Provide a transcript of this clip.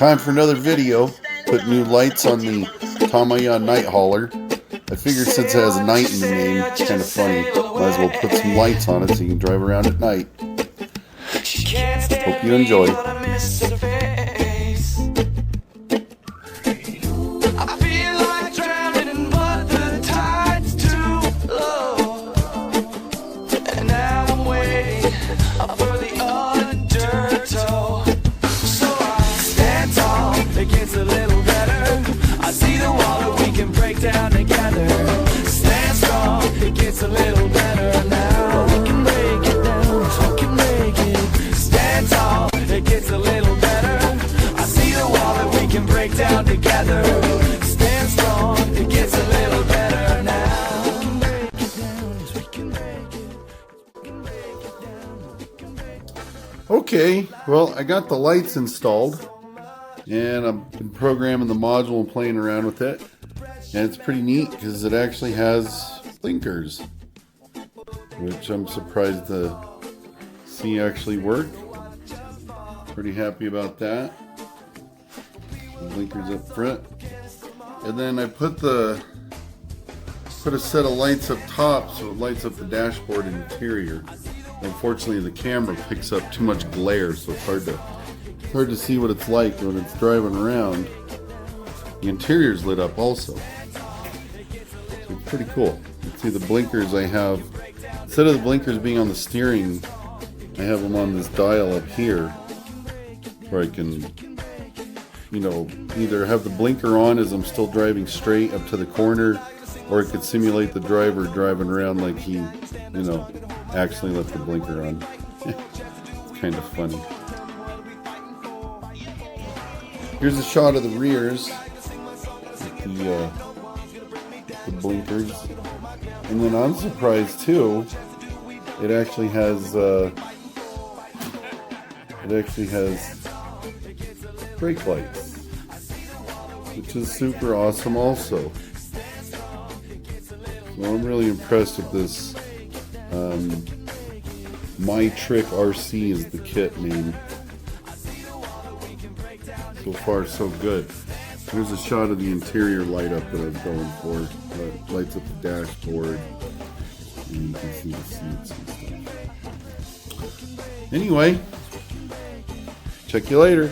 Time for another video. Put new lights on the Tamiya night hauler. I figured since it has a night in the name, it's kind of funny. Might as well put some lights on it so you can drive around at night. Hope you enjoy. Down together, stand strong, it gets a little better now. We can break it down, we can make it. Stand tall, it gets a little better. I see the wall that we can break down together. Stand strong, it gets a little better now. We can break it down, we can break it. We can break it down, we can break it. Okay, well, I got the lights installed and I've been programming the module and playing around with it. And it's pretty neat because it actually has blinkers, which I'm surprised to see actually work. Pretty happy about that. The blinkers up front. And then I put a set of lights up top so it lights up the dashboard and interior. Unfortunately, the camera picks up too much glare, so it's hard to see what it's like when it's driving around. The interior's lit up also. So it's pretty cool. You can see the blinkers I have. Instead of the blinkers being on the steering, I have them on this dial up here where I can, either have the blinker on as I'm still driving straight up to the corner, or it could simulate the driver driving around like he, actually left the blinker on. It's kind of funny. Here's a shot of the rears. The blinkers, and then I'm surprised too. It actually has brake lights, which is super awesome also. So I'm really impressed with this. My Trick RC is the kit name. So far, so good. Here's a shot of the interior light up that I was going for. It lights up the dashboard, and you can see the seats and stuff. Anyway, check you later.